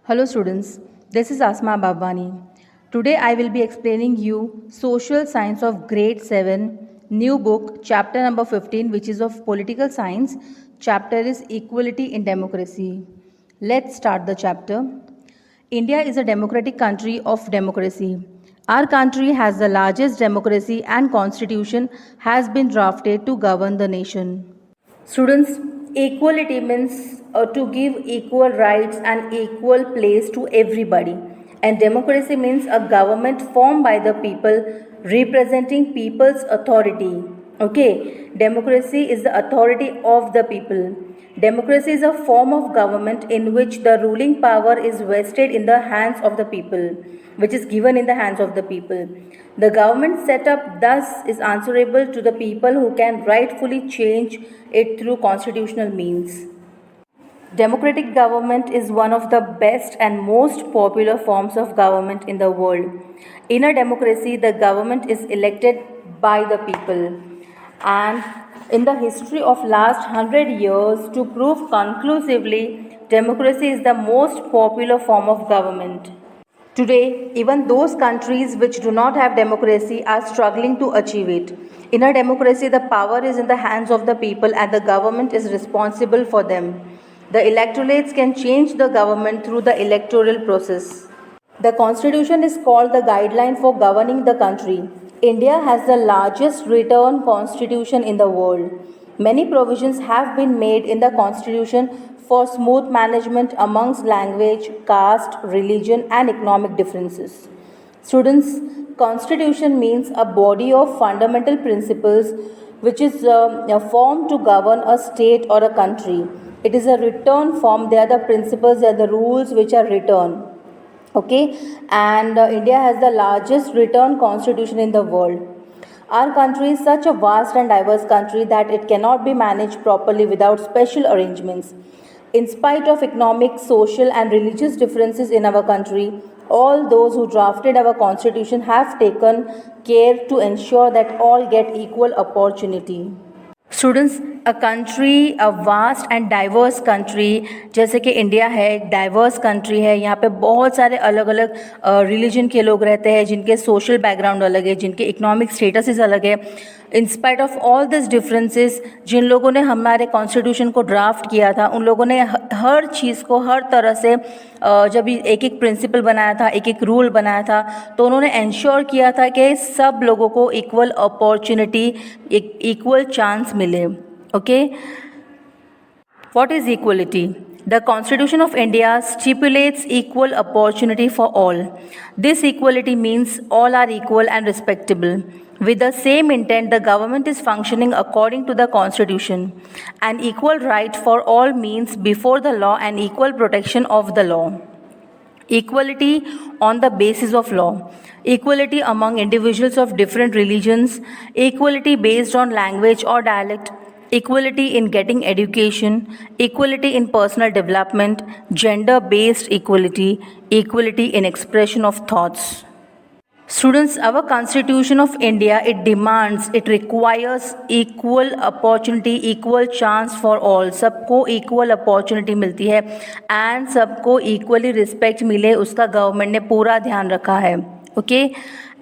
Hello students, this is Asma Babwani. Today I will be explaining you Social Science of Grade 7 new book chapter number 15 which is of political science. Chapter is Equality in Democracy. Let's start the chapter. India is a democratic country of democracy. Our country has the largest democracy and constitution has been drafted to govern the nation. Students, equality means to give equal rights and equal place to everybody. And democracy means a government formed by the people representing people's authority. Okay, democracy is the authority of the people. Democracy is a form of government in which the ruling power is vested in the hands of the people, which is given in the hands of the people. The government setup thus is answerable to the people who can rightfully change it through constitutional means. Democratic government is one of the best and most popular forms of government in the world. In a democracy, the government is elected by the people. And in the history of last 100 years, to prove conclusively, democracy is the most popular form of government. Today, even those countries which do not have democracy are struggling to achieve it. In a democracy, the power is in the hands of the people and the government is responsible for them. The electorates can change the government through the electoral process. The constitution is called the guideline for governing the country. India has the largest written constitution in the world. Many provisions have been made in the constitution for smooth management amongst language, caste, religion and economic differences. Students, constitution means a body of fundamental principles which is formed to govern a state or a country. It is a written form. They are the principles, they are the rules which are written. Okay, and India has the largest written constitution in the world. Our country is such a vast and diverse country that it cannot be managed properly without special arrangements. In spite of economic, social, and religious differences in our country, all those who drafted our constitution have taken care to ensure that all get equal opportunity. Students, a country, a vast and diverse country जैसे कि India है, एक diverse country है. यहाँ पे बहुत सारे अलग अलग रिलीजन के लोग रहते हैं, जिनके सोशल बैकग्राउंड अलग है, जिनके इकोनॉमिक स्टेटसेस अलग है. In spite of all this differences, जिन लोगों ने हमारे कॉन्स्टिट्यूशन को ड्राफ्ट किया था, उन लोगों ने हर चीज़ को हर तरह से जब एक एक प्रिंसिपल बनाया था, एक एक रूल बनाया था, तो उन्होंने इंश्योर किया था कि सब लोगों को इक्वल अपॉर्चुनिटी, एक इक्वल चांस मिले. Okay, what is equality? The Constitution of India stipulates equal opportunity for all. This equality means all are equal and respectable. With the same intent, the government is functioning according to the Constitution. An equal right for all means before the law and equal protection of the law. Equality on the basis of law. Equality among individuals of different religions. Equality based on language or dialect. Equality in getting education, equality in personal development, gender-based equality, equality in expression of thoughts. Students, our Constitution of India, it demands, it requires equal opportunity, equal chance for all. सबको equal opportunity मिलती है and सबको equally respect मिले, उसका government ने पूरा ध्यान रखा है. Okay,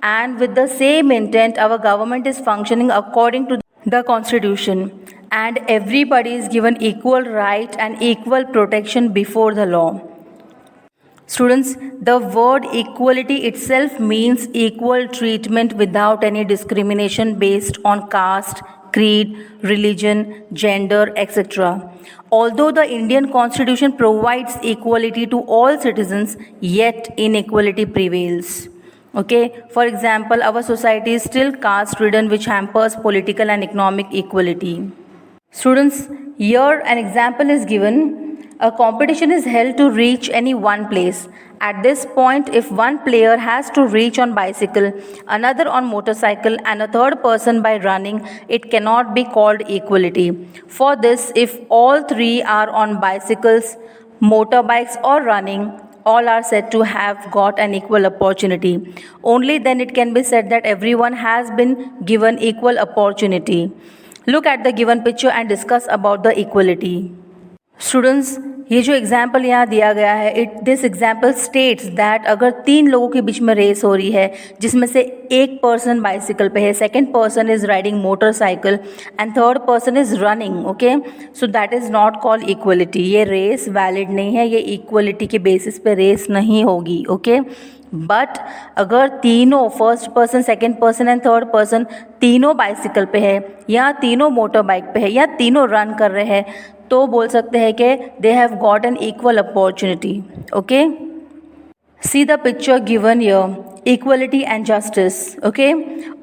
and with the same intent, our government is functioning according to the Constitution. And everybody is given equal right and equal protection before the law. Students, the word equality itself means equal treatment without any discrimination based on caste, creed, religion, gender, etc. Although the Indian Constitution provides equality to all citizens, yet inequality prevails. Okay, for example, our society is still caste-ridden, which hampers political and economic equality. Students, here an example is given. A competition is held to reach any one place. At this point, if one player has to reach on bicycle, another on motorcycle and a third person by running, it cannot be called equality. For this, if all three are on bicycles, motorbikes or running, all are said to have got an equal opportunity. Only then it can be said that everyone has been given equal opportunity. Look at the given picture and discuss about the equality. Students, ये जो example यहाँ दिया गया है, this example states that अगर 3 लोगों के बीच में रेस हो रही है, जिसमें से एक पर्सन बाइसिकल पे है, second person is riding motorcycle and third person is running, okay, so that is not called equality. ये रेस वैलिड नहीं है, ये इक्वलिटी के बेसिस पे रेस नहीं होगी, ओके. बट अगर तीनों, first person, second person and third person, तीनों बाइसिकल पे है या तीनों मोटर बाइक पे है या तीनों रन कर रहे हैं, तो बोल सकते हैं कि they have got an equal opportunity, okay. See the picture given here, equality and justice, okay.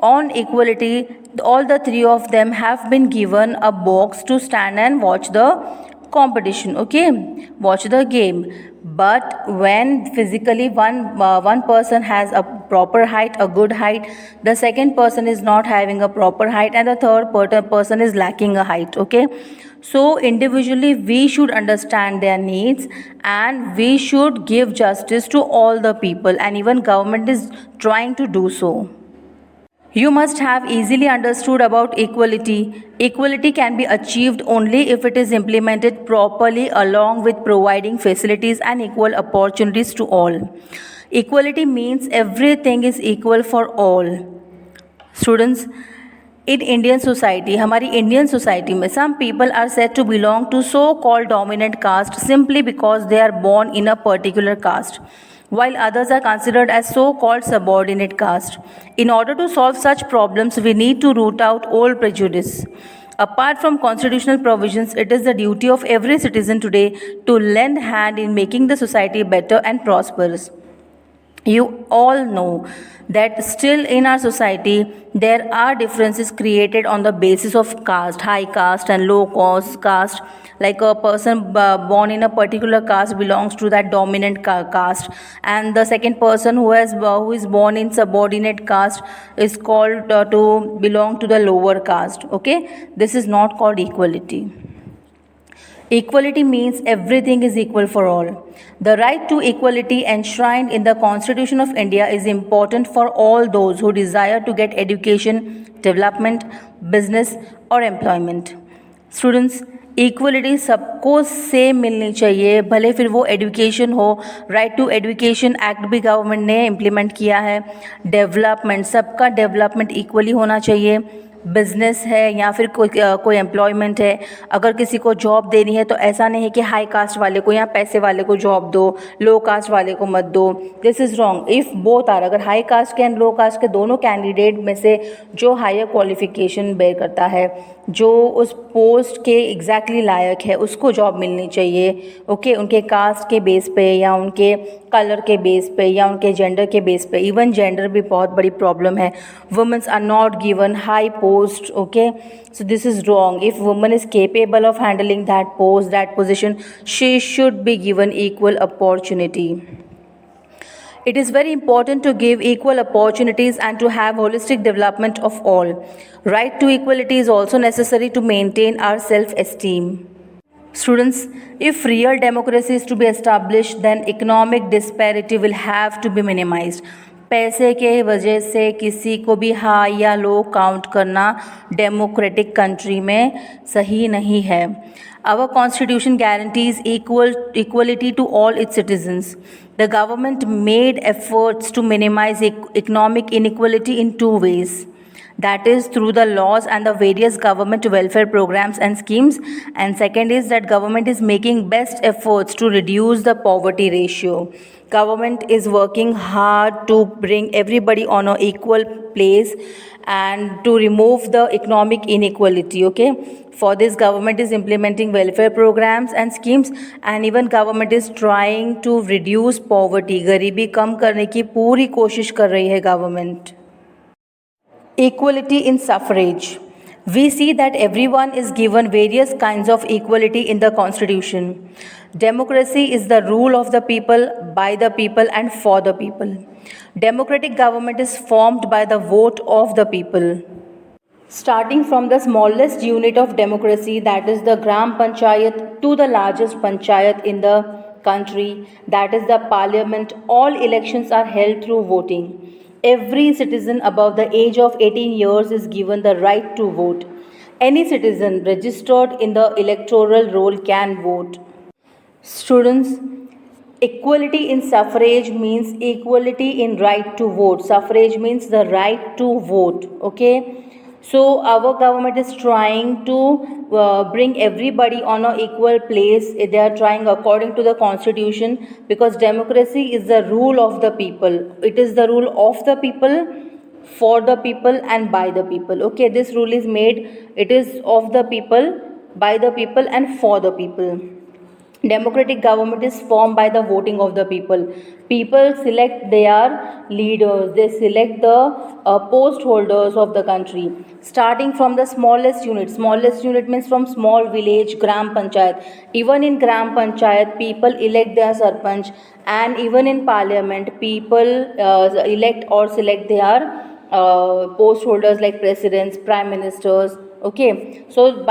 On equality, all the 3 of them have been given a box to stand and watch the competition, okay, watch the game. But when physically one person has a proper height, a good height, the second person is not having a proper height, and the third person is lacking a height, okay. So individually we should understand their needs and we should give justice to all the people, and even government is trying to do so. You must have easily understood about equality. Equality can be achieved only if it is implemented properly along with providing facilities and equal opportunities to all. Equality means everything is equal for all. Students, in Indian society, हमारी Indian society में some people are said to belong to so-called dominant caste simply because they are born in a particular caste, while others are considered as so-called subordinate caste. In order to solve such problems, we need to root out old prejudice. Apart from constitutional provisions, it is the duty of every citizen today to lend hand in making the society better and prosperous. You all know that still in our society there are differences created on the basis of caste, high caste and low caste. Like a person born in a particular caste belongs to that dominant caste, and the second person who is born in subordinate caste is called to belong to the lower caste, okay. This is not called equality. Equality means everything is equal for all. The right to equality enshrined in the Constitution of India is important for all those who desire to get education, development, business or employment. Students, equality सबको same मिलनी चाहिए, भले फिर वो education हो. Right to education act भी government ने implement किया है. डेवलपमेंट, सबका डेवलपमेंट इक्वली होना चाहिए. बिजनेस है या फिर कोई एम्प्लॉयमेंट है, अगर किसी को जॉब देनी है तो ऐसा नहीं है कि हाई कास्ट वाले को या पैसे वाले को जॉब दो, लो कास्ट वाले को मत दो. This is wrong. If both are, अगर हाई कास्ट के एंड लो कास्ट के दोनों कैंडिडेट में से जो हायर क्वालिफिकेशन बेयर करता है, जो उस पोस्ट के एग्जैक्टली लायक है, उसको जॉब मिलनी चाहिए, ओके. उनके कास्ट के बेस पे या उनके कलर के बेस पे या उनके जेंडर के बेस पे. इवन जेंडर भी बहुत बड़ी प्रॉब्लम है. Womens are not given high post, okay. So this is wrong. If woman is capable of handling that post, that position, she should be given equal opportunity. It is very important to give equal opportunities and to have holistic development of all. Right to equality is also necessary to maintain our self-esteem. Students, if real democracy is to be established, then economic disparity will have to be minimized. पैसे के वजह से किसी को भी high या लो count करना democratic country में सही नहीं है. Our constitution guarantees equality to all its citizens. The government made efforts to minimize economic inequality in 2 ways. That is through the laws and the various government welfare programs and schemes. And second is that government is making best efforts to reduce the poverty ratio. Government is working hard to bring everybody on an equal place and to remove the economic inequality, okay. For this, government is implementing welfare programs and schemes, and even government is trying to reduce poverty. गरीबी कम करने की पूरी कोशिश कर रही है government. Equality in suffrage. We see that everyone is given various kinds of equality in the Constitution. Democracy is the rule of the people, by the people and for the people. Democratic government is formed by the vote of the people. Starting from the smallest unit of democracy, that is the Gram Panchayat, to the largest Panchayat in the country, that is the Parliament, all elections are held through voting. Every citizen above the age of 18 years is given the right to vote. Any citizen registered in the electoral roll can vote. Students, equality in suffrage means equality in right to vote. Suffrage means the right to vote. Okay, so our government is trying to bring everybody on an equal place. They are trying according to the constitution, because democracy is the rule of the people. It is the rule of the people, for the people, and by the people. Okay, this rule is made. It is of the people, by the people, and for the people. Democratic government is formed by the voting of the people. People select their leaders. They select the post holders of the country, starting from the smallest unit. Smallest unit means from small village, gram panchayat. Even in gram panchayat, people elect their sarpanch, and even in parliament, people elect or select their post holders like presidents, prime ministers. Okay, so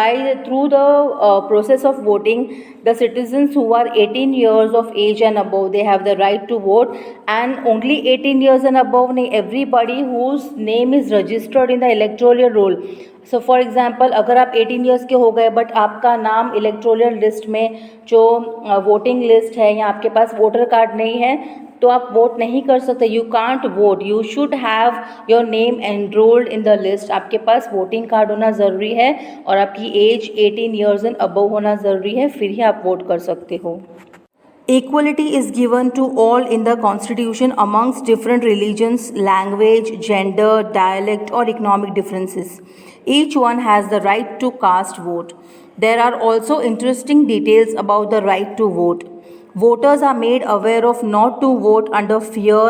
through the process of voting, the citizens who are 18 years of age and above, they have the right to vote. And only 18 years and above, everybody whose name is registered in the electoral roll. So for example, अगर आप 18 years के हो गए but आपका नाम electoral list में, जो voting list है, या आपके पास वोटर कार्ड नहीं है, तो आप वोट नहीं कर सकते. You can't vote. You should have your name enrolled in the list. आपके पास वोटिंग कार्ड होना ज़रूरी है और आपकी एज 18 ईयर्स एंड अबव होना ज़रूरी है, फिर ही आप वोट कर सकते हो. Equality is given to all in the constitution amongst different religions, language, gender, dialect or economic differences. Each one has the right to cast vote. There are also interesting details about the right to vote. Voters are made aware of not to vote under fear,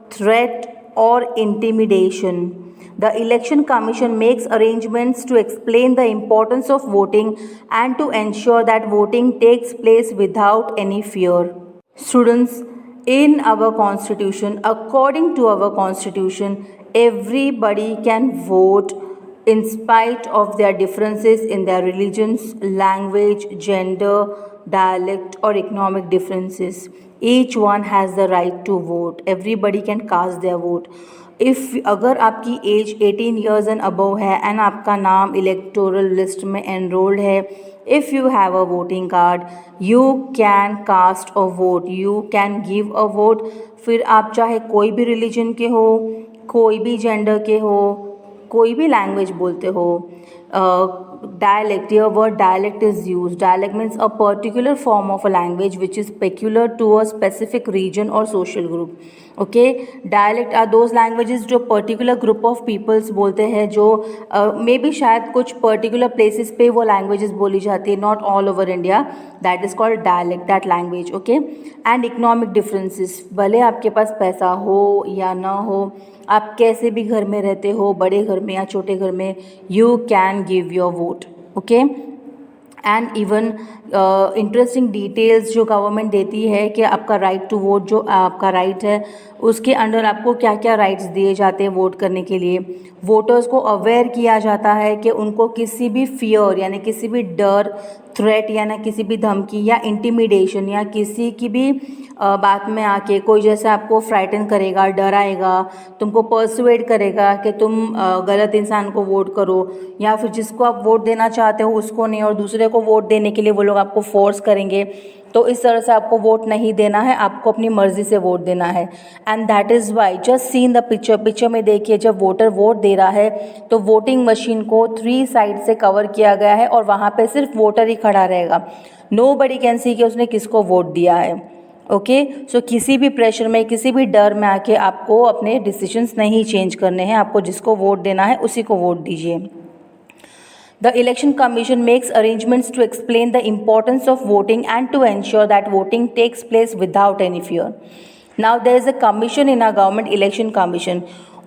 threat or intimidation. The Election Commission makes arrangements to explain the importance of voting and to ensure that voting takes place without any fear. Students, in our constitution, according to our constitution, everybody can vote in spite of their differences in their religions, language, gender, dialect or economic differences. Each one has the right to vote. Everybody can cast their vote. अगर आपकी age 18 years and above है and आपका नाम electoral list में enrolled है, if you have a voting card, you can cast a vote, you can give a vote. फिर आप चाहे कोई भी रिलीजन के हो, कोई भी जेंडर के हो, कोई भी लैंग्वेज बोलते हो. Dialect, here word dialect is used. Dialect means a particular form of a language which is peculiar to a specific region or social group. Okay, dialect are those languages जो particular group of peoples बोलते हैं, जो may be शायद कुछ particular places पे वो languages बोली जाती है, not all over India. That is called dialect, that language. Okay, and economic differences, भले आपके पास पैसा हो या ना हो, आप कैसे भी घर में रहते हो, बड़े घर में या छोटे घर में, you can give your vote. Okay, and even interesting details जो गवर्नमेंट देती है कि आपका राइट टू वोट, जो आपका राइट है, उसके अंडर आपको क्या क्या राइट्स दिए जाते हैं वोट करने के लिए. वोटर्स को अवेयर किया जाता है कि उनको किसी भी फियर यानी किसी भी डर, थ्रेट या ना किसी भी धमकी या इंटिमिडेशन या किसी की भी बात में आके कोई जैसे आपको फ्राइटन करेगा, डराएगा, तुमको पर्सुएड करेगा कि तुम गलत इंसान को वोट करो, या फिर जिसको आप वोट देना चाहते हो उसको नहीं और दूसरे को वोट देने के लिए वो लोग आपको फोर्स करेंगे, तो इस तरह से आपको वोट नहीं देना है, आपको अपनी मर्जी से वोट देना है. And that is why just see in the picture में देखिए, जब वोटर वोट दे रहा है तो वोटिंग मशीन को 3 साइड से कवर किया गया है और वहाँ पे सिर्फ वोटर ही खड़ा रहेगा. नोबडी कैन सी कि उसने किसको वोट दिया है. ओके, सो किसी भी प्रेशर में, किसी भी डर में आके आपको अपने डिसीजंस नहीं चेंज करने हैं. आपको जिसको वोट देना है उसी को वोट दीजिए. The Election Commission makes arrangements to explain the importance of voting and to ensure that voting takes place without any fear. Now there is a commission in our government, Election Commission.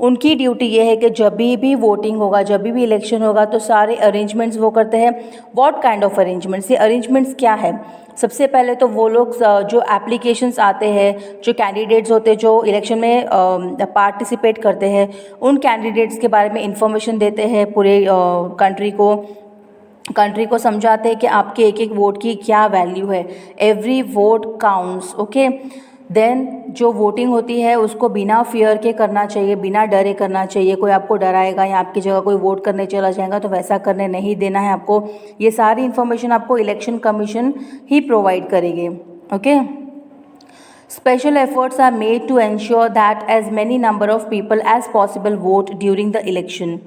उनकी duty ये है कि जब भी voting होगा, जब भी election होगा, तो सारे अरेंजमेंट्स वो करते हैं. What kind of arrangements? ये अरेंजमेंट्स क्या है? सबसे पहले तो वो लोग जो एप्लीकेशंस आते हैं, जो कैंडिडेट्स होते हैं जो इलेक्शन में पार्टिसिपेट करते हैं, उन कैंडिडेट्स के बारे में इंफॉर्मेशन देते हैं पूरे कंट्री को समझाते हैं कि आपके एक एक वोट की क्या वैल्यू है. Every vote counts. Okay, then जो वोटिंग होती है उसको बिना फियर के करना चाहिए, बिना डरे करना चाहिए. कोई आपको डराएगा या आपकी जगह कोई वोट करने चला जाएगा तो वैसा करने नहीं देना है आपको. ये सारी इन्फॉर्मेशन आपको इलेक्शन कमीशन ही प्रोवाइड करेंगे. Okay. Special efforts are made to ensure that as many number of people as possible vote during the election.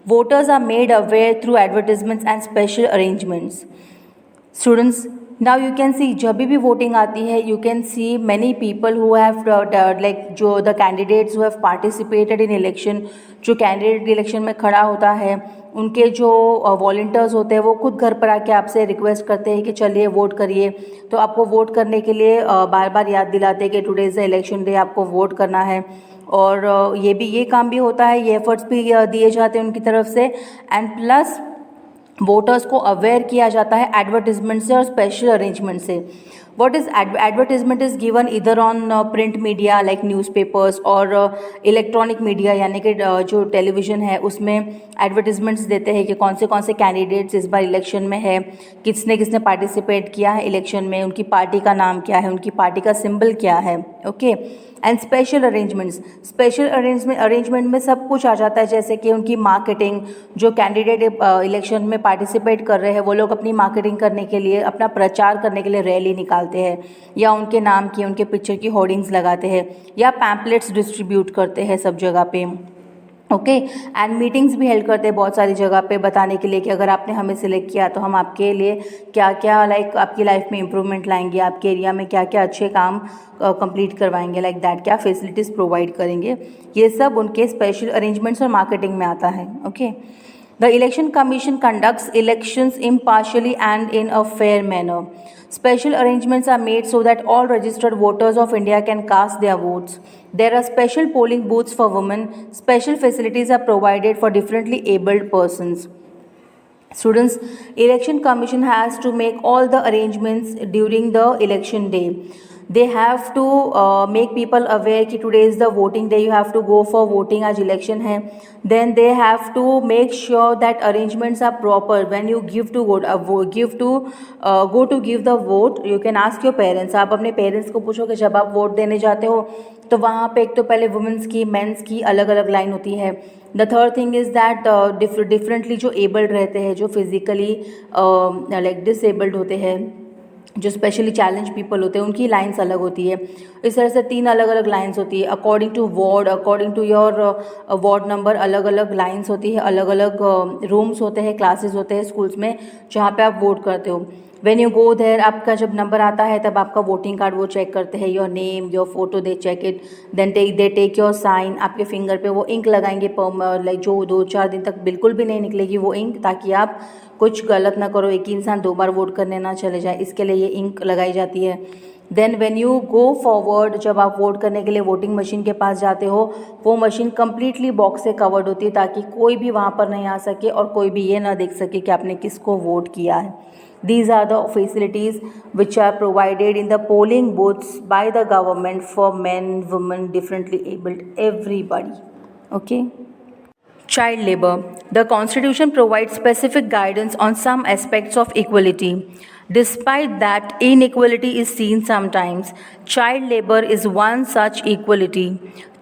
Voters are made aware through advertisements and special arrangements. Students, now you can see जब भी voting आती है, you can see many people who have like जो the candidates who have participated in election, जो candidate election में खड़ा होता है, उनके जो वॉल्टियर्स होते हैं वो खुद घर पर आके आपसे रिक्वेस्ट करते हैं कि चलिए वोट करिए. तो आपको वोट करने के लिए बार बार याद दिलाते हैं कि today is the election day, आपको वोट करना है. और ये काम भी होता है, ये एफर्ट्स भी दिए जाते हैं उनकी तरफ से. एंड प्लस वोटर्स को अवेयर किया जाता है एडवर्टिजमेंट से और स्पेशल अरेंजमेंट से. What is advertisement is given इधर on print media like newspapers और इलेक्ट्रॉनिक मीडिया यानी कि जो टेलीविज़न है उसमें एडवर्टिजमेंट्स देते हैं कि कौन से कैंडिडेट्स इस बार इलेक्शन में है, किसने पार्टिसिपेट किया है इलेक्शन में, उनकी पार्टी का नाम क्या है, उनकी पार्टी का सिंबल क्या है. ओके. एंड स्पेशल अरेंजमेंट में सब कुछ आ जाता है, जैसे कि उनकी मार्केटिंग, जो कैंडिडेट इलेक्शन में पार्टिसिपेट कर रहे हैं वो लोग अपनी मार्केटिंग करने के लिए, अपना प्रचार करने के लिए रैली निकालते हैं, या उनके नाम की, उनके पिक्चर की होर्डिंग्स लगाते हैं, या पैम्पलेट्स डिस्ट्रीब्यूट करते हैं सब जगह पे. ओके. एंड मीटिंग्स भी हेल्ड करते हैं बहुत सारी जगह पे बताने के लिए कि अगर आपने हमें सिलेक्ट किया तो हम आपके लिए क्या क्या लाइक आपकी लाइफ में इम्प्रूवमेंट लाएंगे, आपके एरिया में क्या क्या अच्छे काम कंप्लीट करवाएंगे, लाइक दैट, क्या फैसिलिटीज़ प्रोवाइड करेंगे. ये सब उनके स्पेशल अरेंजमेंट्स और मार्केटिंग में आता है. Okay. The Election Commission conducts elections impartially and in a fair manner. Special arrangements are made so that all registered voters of India can cast their votes. There are special polling booths for women. Special facilities are provided for differently abled persons. Students, Election Commission has to make all the arrangements during the election day. They have to make people aware कि today is the voting day, you have to go for voting, आज election है. Then they have to make sure that arrangements are proper. When you give to vote, go to give the vote, you can ask your parents. आप अपने parents को पूछो कि जब आप vote देने जाते हो तो वहाँ पे एक तो पहले वुमेंस की, मेंस की अलग अलग लाइन होती है. The third thing is that differently जो एबल्ड रहते हैं, जो फिजिकली लाइक डिसेबल्ड होते हैं, जो स्पेशली चैलेंज पीपल होते हैं, उनकी लाइंस अलग होती है. इस तरह से 3 अलग अलग लाइंस होती है. According to ward, according to your ward number अलग अलग लाइंस होती है, अलग अलग रूम्स होते हैं, क्लासेस होते हैं स्कूल्स में जहाँ पे आप वोट करते हो. व्हेन यू गो देयर, आपका जब नंबर आता है तब आपका वोटिंग कार्ड वो चेक करते हैं, your name, your photo, they check it. Then they take your sign. आपके फिंगर पे वो इंक लगाएंगे, लाइक जो 2-4 दिन तक बिल्कुल भी नहीं निकलेगी वो इंक, ताकि आप कुछ गलत ना करो, एक ही इंसान 2 बार वोट करने ना चले जाए, इसके लिए ये इंक लगाई जाती है. Then when you go forward, जब आप वोट करने के लिए वोटिंग मशीन के पास जाते हो, वो मशीन कम्प्लीटली बॉक्स से कवर्ड होती है ताकि कोई भी वहाँ पर नहीं आ सके और कोई भी ये ना देख सके कि आपने किसको वोट किया है. These are the facilities which are provided in the polling booths by the government for men, women, differently abled, everybody. Okay. Child labor. The Constitution provides specific guidance on some aspects of equality. Despite that, inequality is seen sometimes. Child labor is one such equality.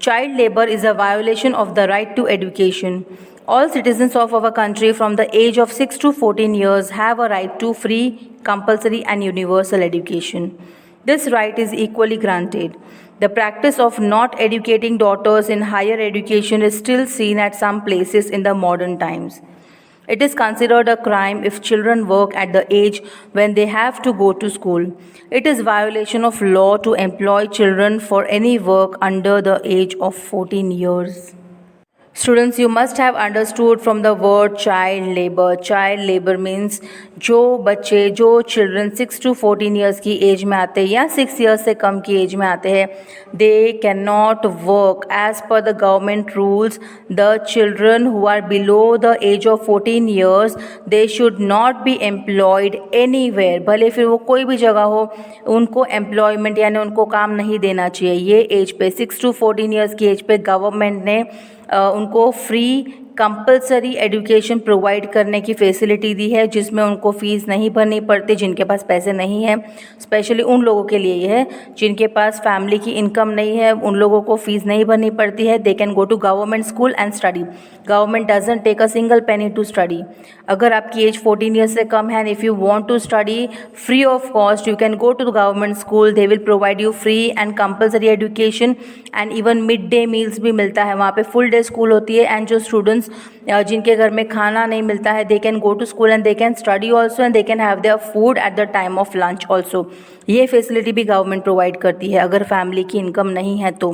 Child labor is a violation of the right to education. All citizens of our country from the age of 6 to 14 years have a right to free, compulsory and universal education. This right is equally granted. The practice of not educating daughters in higher education is still seen at some places in the modern times. It is considered a crime if children work at the age when they have to go to school. It is violation of law to employ children for any work under the age of 14 years. Students, you must have understood from the word child labor. Child labor means जो बच्चे, जो children 6 to 14 years की as में आते हैं या 6 years से कम की एज में आते हैं, they cannot work as per the government rules. The children who are below the age of 14 years, they should not be employed anywhere. भले फिर वो कोई भी जगह हो, उनको employment यानी उनको काम नहीं देना चाहिए. ये एज पे 6 to 14 years की एज पे गवर्नमेंट ने उनको फ्री, कंपलसरी एजुकेशन प्रोवाइड करने की फैसिलिटी दी है, जिसमें उनको फ़ीस नहीं भरनी पड़ती जिनके पास पैसे नहीं है। स्पेशली उन लोगों के लिए ये है जिनके पास फैमिली की इनकम नहीं है, उन लोगों को फ़ीस नहीं भरनी पड़ती है। They can go to government school and study. Government doesn't take a single penny to study. अगर आपकी एज 14 ईयर्स से कम है and if you want to study free of cost, you can go to the government school. They will provide you free and compulsory education and even mid day meals भी मिलता है वहाँ पे। Full day school होती है and जो students जिनके घर में खाना नहीं मिलता है, they can go to school and they can study also and they can have their food at the time of lunch also. ये फैसिलिटी भी गवर्नमेंट प्रोवाइड करती है अगर फैमिली की इनकम नहीं है तो।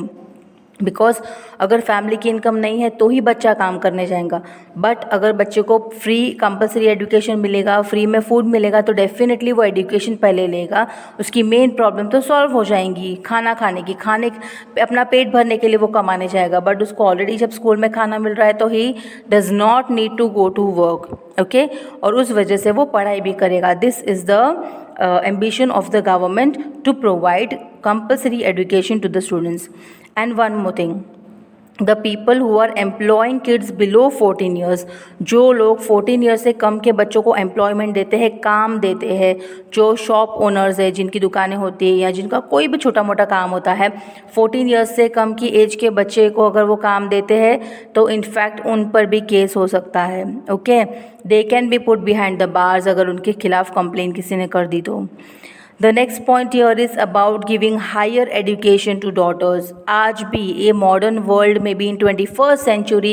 बिकॉज अगर फैमिली की इनकम नहीं है तो ही बच्चा काम करने जाएगा, बट अगर बच्चे को फ्री कंपलसरी एजुकेशन मिलेगा, फ्री में फूड मिलेगा, तो डेफिनेटली वो एजुकेशन पहले लेगा। उसकी मेन प्रॉब्लम तो सॉल्व हो जाएंगी, खाना खाने की, अपना पेट भरने के लिए वो कमाने जाएगा। बट उसको ऑलरेडी जब स्कूल में खाना मिल रहा है तो he does not need to go to work, okay. और उस वजह से वो पढ़ाई भी करेगा। This is the ambition of the government to provide compulsory education to the students. And one more thing, the people who are employing kids below 14 years, जो लोग 14 ईयर्स से कम के बच्चों को एम्प्लॉयमेंट देते हैं, काम देते हैं, जो शॉप ओनर्स है जिनकी दुकानें होती है या जिनका कोई भी छोटा मोटा काम होता है, 14 ईयर्स से कम की एज के बच्चे को अगर वो काम देते हैं तो इनफैक्ट उन पर भी केस हो सकता है, okay. They can be put behind the bars अगर उनके खिलाफ कंप्लेन किसी ने कर दी तो। The next point here is about giving higher education to daughters. आज भी ये modern world में भी in 21st century,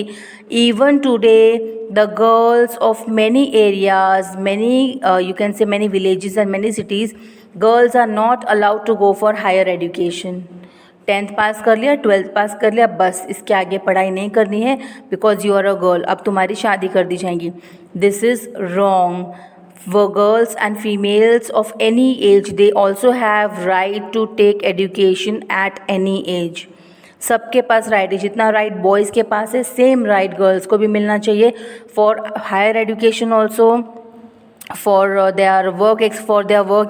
even today, the girls of many areas, many you can say many villages and many cities, girls are not allowed to go for higher education. 10th पास कर लिया, 12th पास कर लिया, बस इसके आगे पढ़ाई नहीं करनी है because you are a girl, अब तुम्हारी शादी कर दी जाएगी। This is wrong. For girls and females of any age, they also have right to take education at any age. सबके पास राइट है, जितना राइट बॉयज़ के पास है सेम राइट गर्ल्स को भी मिलना चाहिए for higher education also, for their work,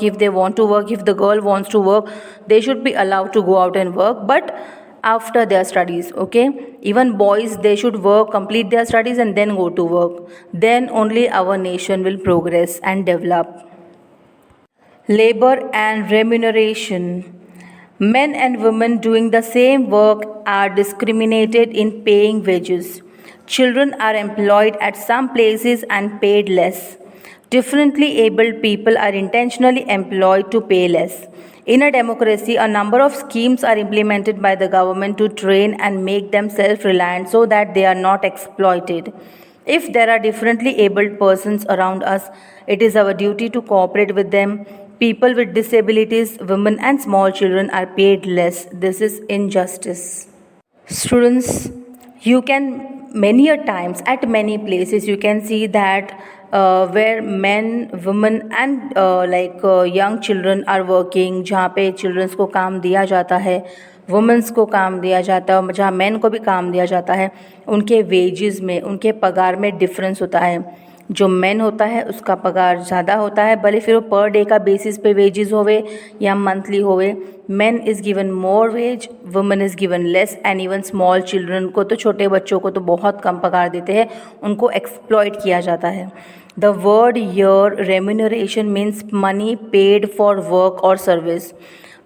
if they want to work, if the girl wants to work, they should be allowed to go out and work, but after their studies, okay. Even boys, they should work, complete their studies and then go to work. Then only our nation will progress and develop. Labor and remuneration. Men and women doing the same work are discriminated in paying wages. Children are employed at some places and paid less. Differently abled people are intentionally employed to pay less. In a democracy, a number of schemes are implemented by the government to train and make them self-reliant so that they are not exploited. If there are differently abled persons around us, it is our duty to cooperate with them. People with disabilities, women and small children are paid less. This is injustice. Students, you can many a times at many places you can see that where men, women and young children are working, जहाँ पे children's को काम दिया जाता है, women's को काम दिया जाता है, जहाँ मैन को भी काम दिया जाता है, उनके वेजेस में, उनके पगार में डिफरेंस होता है। जो मैन होता है उसका पगार ज़्यादा होता है, भले फिर वो पर डे का बेसिस पे वेजेस होवे या मंथली होवे। Man is given more ways, women is given less and even small children को तो, छोटे बच्चों को तो बहुत कम पगार देते हैं, उनको एक्सप्लॉइट किया जाता है। The word your remuneration means money paid for work और सर्विस।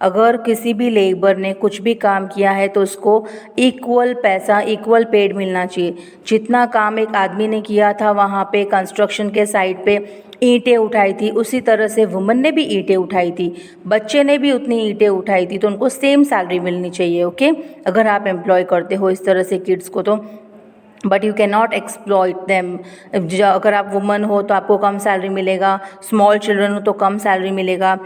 अगर किसी भी लेबर ने कुछ भी काम किया है तो उसको इक्वल पैसा, इक्वल पेड मिलना चाहिए। जितना काम एक आदमी ने किया था वहाँ पे कंस्ट्रक्शन के साइड पे ईंटें उठाई थी, उसी तरह से वुमन ने भी ईंटें उठाई थी, बच्चे ने भी उतनी ईंटें उठाई थी, तो उनको सेम सैलरी मिलनी चाहिए, ओके। अगर आप एम्प्लॉय करते हो इस तरह से किड्स को तो, but you can not exploit them. अगर आप वुमन हो तो आपको कम सैलरी मिलेगा, स्मॉल चिल्ड्रन हो तो कम सैलरी मिलेगा।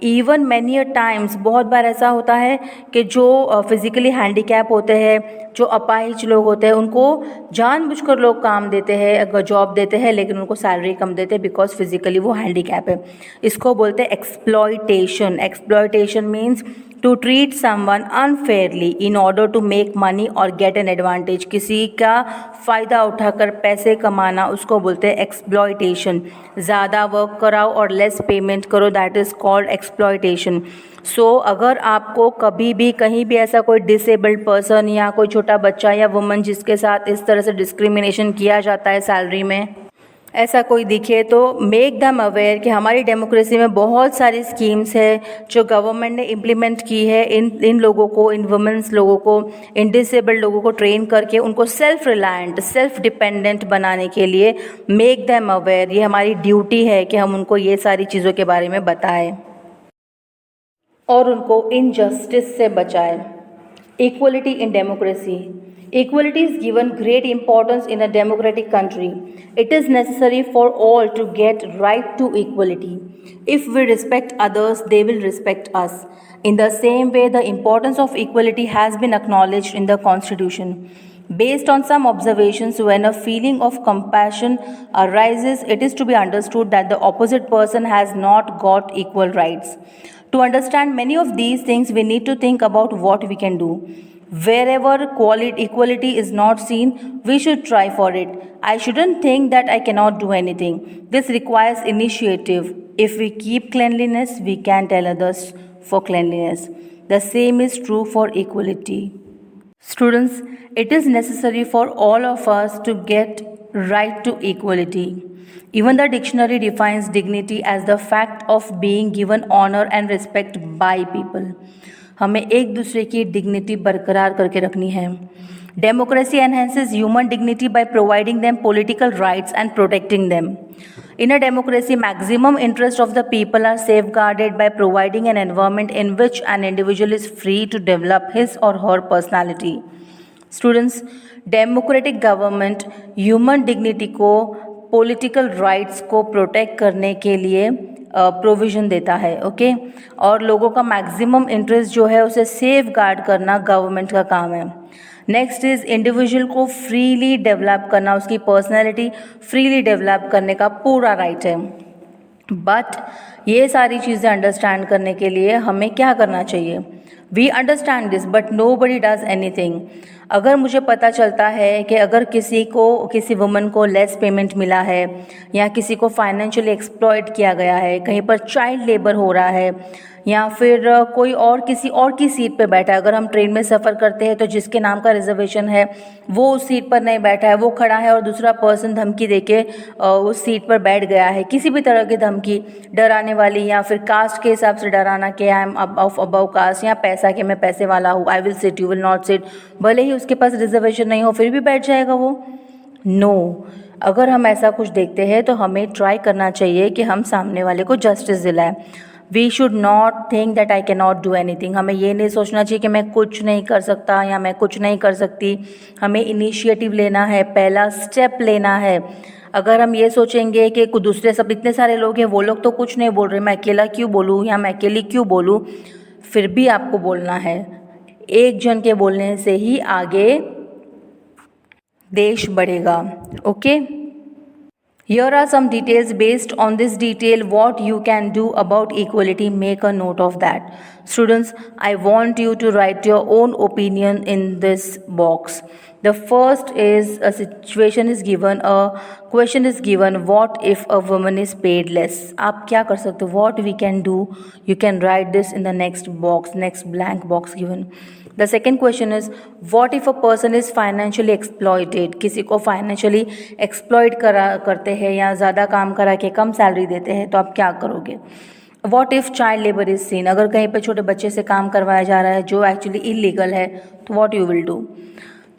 इवन मैनी अ टाइम्स, बहुत बार ऐसा होता है कि जो फिज़िकली हैंडीकैप होते हैं, जो अपाहिज लोग होते हैं, उनको जानबूझकर लोग काम देते हैं, जॉब देते हैं, लेकिन उनको सैलरी कम देते हैं बिकॉज फिज़िकली वो हैंडीकैप है। इसको बोलते हैं exploitation. Exploitation means to treat someone unfairly in order to make money or get an advantage, किसी का फ़ायदा उठाकर पैसे कमाना उसको बोलते हैं एक्सप्लॉयटेशन। ज़्यादा वर्क कराओ और लेस पेमेंट करो, दैट इज़ कॉल्ड एक्सप्लॉयटेशन। सो अगर आपको कभी भी कहीं भी ऐसा कोई डिसेबल्ड पर्सन या कोई छोटा बच्चा या वुमन जिसके साथ इस तरह से डिस्क्रिमिनेशन किया जाता है सैलरी में, ऐसा कोई दिखे तो मेक देम अवेयर कि हमारी डेमोक्रेसी में बहुत सारी स्कीम्स है जो गवर्नमेंट ने इम्प्लीमेंट की है इन लोगों को, इन वुमेंस लोगों को, इन डिसेबल्ड लोगों को ट्रेन करके उनको सेल्फ रिलायंट, सेल्फ डिपेंडेंट बनाने के लिए। मेक देम अवेयर, ये हमारी ड्यूटी है कि हम उनको ये सारी चीज़ों के बारे में बताएं और उनको इनजस्टिस से बचाएं। Equality in democracy. Equality is given great importance in a democratic country. It is necessary for all to get right to equality. If we respect others, they will respect us. In the same way, the importance of equality has been acknowledged in the Constitution. Based on some observations, when a feeling of compassion arises, it is to be understood that the opposite person has not got equal rights. To understand many of these things, we need to think about what we can do. Wherever equality is not seen, we should try for it. I shouldn't think that I cannot do anything. This requires initiative. If we keep cleanliness, we can tell others for cleanliness. The same is true for equality. Students, it is necessary for all of us to get right to equality. Even the dictionary defines dignity as the fact of being given honor and respect by people. हमें एक दूसरे की dignity बरकरार करके रखनी है। Democracy enhances human dignity by providing them political rights and protecting them. In a democracy, maximum interest of the people are safeguarded by providing an environment in which an individual is free to develop his or her personality. Students, democratic government human dignity को, political rights को protect करने के लिए provision देता है, okay. और लोगों का मैक्सिमम इंटरेस्ट जो है उसे सेफ गार्ड करना गवर्नमेंट का काम है। नेक्स्ट इज़ इंडिविजुअल को फ्रीली डेवलप करना, उसकी पर्सनैलिटी फ्रीली डेवलप करने का पूरा राइट है। बट ये सारी चीज़ें अंडरस्टैंड करने के लिए हमें क्या करना चाहिए? We understand this but nobody does anything. अगर मुझे पता चलता है कि अगर किसी वुमन को लेस पेमेंट मिला है या किसी को फाइनेंशियली एक्सप्लॉइट किया गया है, कहीं पर चाइल्ड लेबर हो रहा है, या फिर कोई और किसी और की सीट पे बैठा है, अगर हम ट्रेन में सफ़र करते हैं तो जिसके नाम का रिजर्वेशन है वो उस सीट पर नहीं बैठा है, वो खड़ा है और दूसरा पर्सन धमकी देके उस सीट पर बैठ गया है, किसी भी तरह की धमकी, डराने वाली या फिर कास्ट के हिसाब से डराना कि आई एम अबव कास्ट, या पैसा कि मैं पैसे वाला हूँ, I will sit, you will not sit, भले ही उसके पास रिजर्वेशन नहीं हो फिर भी बैठ जाएगा वो। नो, अगर हम ऐसा कुछ देखते हैं तो हमें ट्राई करना चाहिए कि हम सामने वाले को जस्टिस दिलाएं। We should not think that I can not do anything. हमें ये नहीं सोचना चाहिए कि मैं कुछ नहीं कर सकता या मैं कुछ नहीं कर सकती। हमें इनिशिएटिव लेना है, पहला स्टेप लेना है। अगर हम ये सोचेंगे कि कुछ दूसरे सब इतने सारे लोग हैं, वो लोग तो कुछ नहीं बोल रहे, मैं अकेला क्यों बोलूँ या मैं अकेली क्यों बोलूँ, फिर भी आपको बोलना है। एक जन के बोलने से ही आगे देश बढ़ेगा, okay. Here are some details. Based on this detail, what you can do about equality, make a note of that. Students, I want you to write your own opinion in this box. The first is a situation is given, a question is given, what if a woman is paid less? आप क्या कर सकते हो? What we can do? You can write this in the next box, next blank box given. The second question is, what if a person is financially exploited? किसी को financially exploit करते हैं या ज़्यादा काम करा के कम सैलरी देते हैं, तो आप क्या करोगे? What if child labor is seen? अगर कहीं पे छोटे बच्चे से काम करवाया जा रहा है जो एक्चुअली इलीगल है, तो what you will do?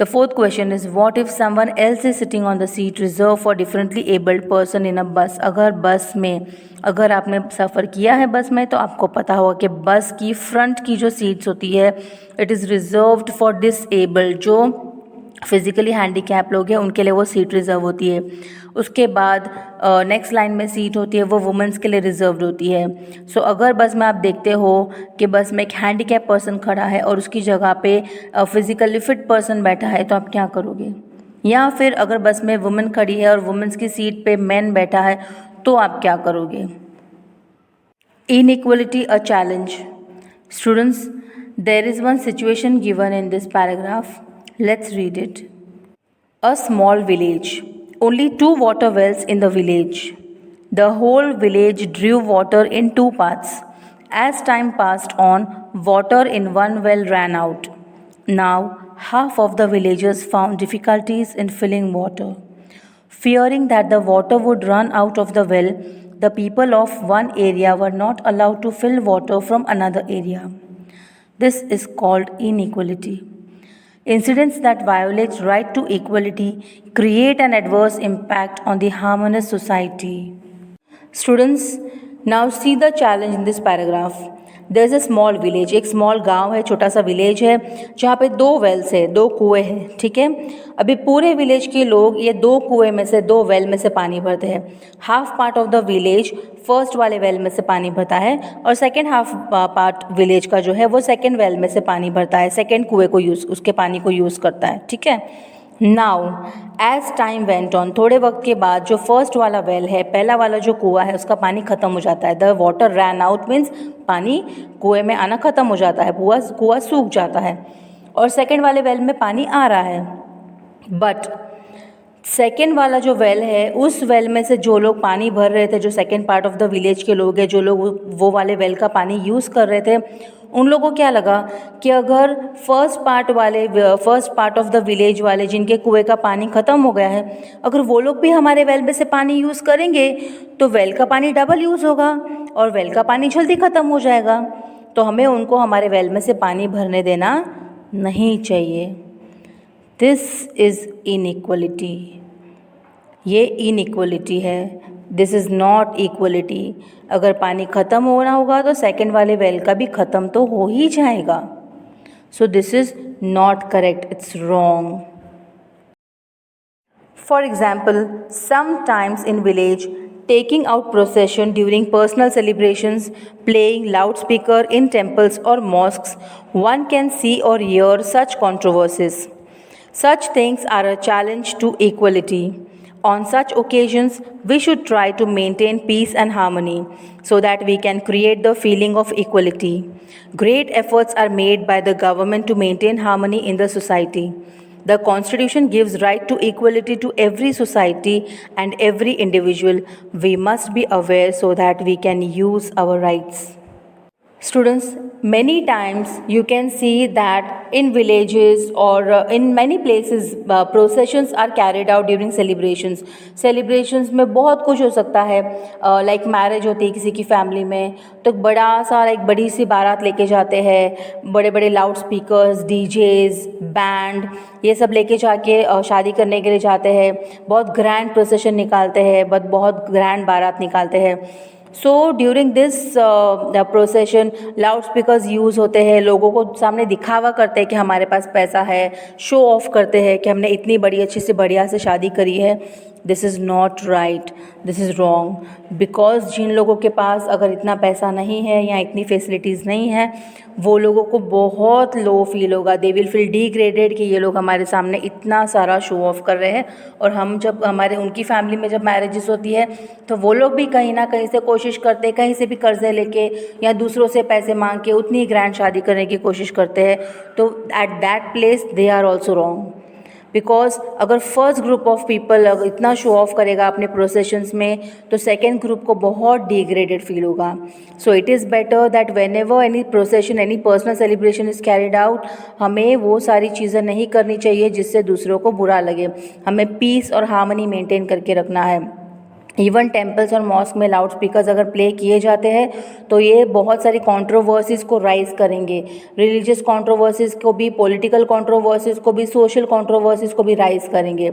The fourth question is, what if someone else is sitting on the seat reserved for differently abled person in a bus? अगर आपने सफ़र किया है बस में तो आपको पता होगा कि बस की फ्रंट की जो सीट्स होती है it is reserved for disabled, जो फिज़िकली हैंडीकैप लोग हैं उनके लिए वो सीट रिज़र्व होती है। उसके बाद नेक्स्ट लाइन में सीट होती है वो वुमेंस के लिए रिजर्व्ड होती है। सो अगर बस में आप देखते हो कि बस में एक हैंडीकैप पर्सन खड़ा है और उसकी जगह पे फिज़िकली फिट पर्सन बैठा है, तो आप क्या करोगे? या फिर अगर बस में वुमेन खड़ी है और वुमेंस की सीट पे मैन बैठा है, तो आप क्या करोगे? Inequality a challenge. Students, there is one situation given in this paragraph. Let's read it. A small village. Only two water wells in the village. The whole village drew water in two paths. As time passed on, water in one well ran out. Now, half of the villagers found difficulties in filling water. Fearing that the water would run out of the well, the people of one area were not allowed to fill water from another area. This is called inequality. Incidents that violate right to equality create an adverse impact on the harmonious society. Students, now see the challenge in this paragraph. There is a small village, एक small गांव है, छोटा सा village है जहाँ पे दो Wales है, दो कुएं हैं, ठीक है। अभी पूरे विलेज के लोग ये दो कुएं में से, दो वेल में से पानी भरते हैं। Half part of the village first वाले वेल में से पानी भरता है और सेकेंड हाफ पार्ट विलेज का जो है वो सेकेंड वेल में से पानी भरता है, सेकेंड कुएं को उसके पानी को यूज़ करता है, ठीक है। Now as time went on, थोड़े वक्त के बाद जो फर्स्ट वाला वेल है, पहला वाला जो कुआं है, उसका पानी ख़त्म हो जाता है। The water ran out means पानी कुएं में आना ख़त्म हो जाता है, कुआं सूख जाता है और सेकेंड वाले वेल में पानी आ रहा है। बट सेकेंड वाला जो वेल है, उस वेल में से जो लोग पानी भर रहे थे, जो second part of the village के लोग हैं, जो लोग वो वाले वेल का पानी यूज़ कर रहे थे, उन लोगों को क्या लगा कि अगर first part of the village वाले जिनके कुएं का पानी ख़त्म हो गया है, अगर वो लोग भी हमारे वेल में से पानी यूज़ करेंगे तो वेल का पानी डबल यूज़ होगा और वेल का पानी जल्दी ख़त्म हो जाएगा, तो हमें उनको हमारे वेल में से पानी भरने देना नहीं चाहिए। दिस इज़ इनइक्वलिटी, ये इनइक्वलिटी है। This is not equality. अगर पानी ख़त्म होना होगा तो सेकेंड वाले वेल का भी ख़त्म तो हो ही जाएगा। So this is not correct, it's wrong. For example, sometimes in village taking out procession during personal celebrations, playing loudspeaker in temples or mosques, one can see or hear such controversies. Such things are a challenge to equality. On such occasions, we should try to maintain peace and harmony so that we can create the feeling of equality. Great efforts are made by the government to maintain harmony in the society. The Constitution gives right to equality to every society and every individual. We must be aware so that we can use our rights. Students, many times you can see that in villages or in many places processions are carried out during celebrations. Celebrations में बहुत कुछ हो सकता है, like marriage होती है किसी की फैमिली में, तो बड़ा सा एक बड़ी सी बारात लेके जाते हैं, बड़े बड़े लाउड स्पीकर्स, डीजेज, बैंड, ये सब लेके जाके शादी करने के लिए जाते हैं। बहुत ग्रैंड प्रोसेशन निकालते हैं, बहुत ग्रैंड बारात निकालते हैं। So during this procession loudspeakers use होते हैं, लोगों को सामने दिखावा करते हैं कि हमारे पास पैसा है, शो ऑफ करते हैं कि हमने इतनी बड़ी अच्छी से बढ़िया से शादी करी है। This is not right, this is wrong. Because जिन लोगों के पास अगर इतना पैसा नहीं है या इतनी फैसिलिटीज़ नहीं है, वो लोगों को बहुत लो फील होगा। दे विल फील डिग्रेडेड कि ये लोग हमारे सामने इतना सारा शो ऑफ कर रहे हैं, और हम जब उनकी फैमिली में जब मैरिजेस होती है तो वो लोग भी कहीं ना कहीं से कोशिश करते हैं, कहीं से भी कर्जे लेके या दूसरों से पैसे मांग के उतनी ग्रैंड शादी करने की कोशिश करते हैं। तो at that place they are also wrong. Because अगर फर्स्ट ग्रुप ऑफ पीपल अगर इतना शो ऑफ करेगा अपने प्रोसेशंस में, तो सेकेंड ग्रुप को बहुत डिग्रेडेड फील होगा। So it is better that whenever any procession, any personal celebration is carried out, हमें वो सारी चीज़ें नहीं करनी चाहिए जिससे दूसरों को बुरा लगे। हमें पीस और हार्मनी मेंटेन करके रखना है। इवन टेम्पल्स और मॉस्क में लाउड स्पीकर्स अगर प्ले किए जाते हैं तो ये बहुत सारी कंट्रोवर्सीज़ को राइज करेंगे, रिलीजियस कंट्रोवर्सीज़ को भी, पॉलिटिकल कंट्रोवर्सीज़ को भी, सोशल कंट्रोवर्सीज़ को भी राइज करेंगे।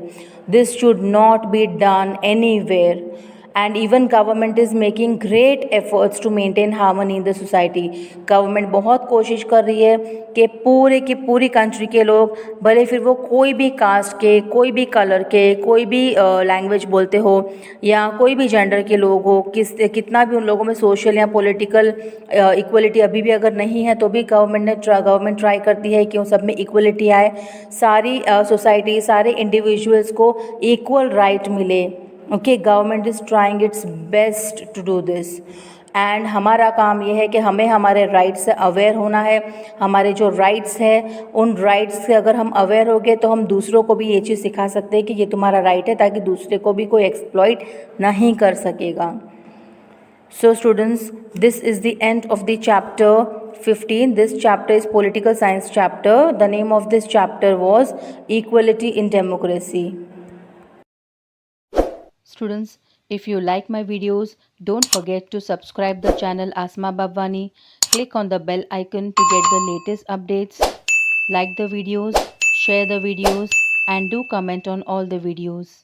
This should not be done anywhere, and even government is making great efforts to maintain harmony in the society. Government बहुत कोशिश कर रही है कि पूरे की पूरी कंट्री के लोग, भले फिर वो कोई भी कास्ट के, कोई भी कलर के, कोई भी लैंग्वेज बोलते हो या कोई भी जेंडर के लोग हो, कितना भी उन लोगों में सोशल या पॉलिटिकल इक्वलिटी अभी भी अगर नहीं है, तो भी गवर्नमेंट ट्राई करती है कि उन सब में इक्वलिटी आए, सारी सोसाइटी, सारे इंडिविजुअल्स को इक्वल राइट मिले। Okay, government is trying its best to do this. And हमारा काम ये है कि हमें हमारे राइट्स से अवेयर होना है। हमारे जो राइट्स है उन राइट्स से अगर हम अवेयर हो गए तो हम दूसरों को भी ये चीज़ सिखा सकते हैं कि ये तुम्हारा राइट है, ताकि दूसरे को भी कोई एक्सप्लॉइट नहीं कर सकेगा। So students, this is the end of the chapter 15. This chapter is political science chapter. The name of this chapter was Equality in Democracy. Students, if you like my videos, don't forget to subscribe the channel Asma Babwani. Click on the bell icon to get the latest updates. Like the videos, share the videos, and do comment on all the videos.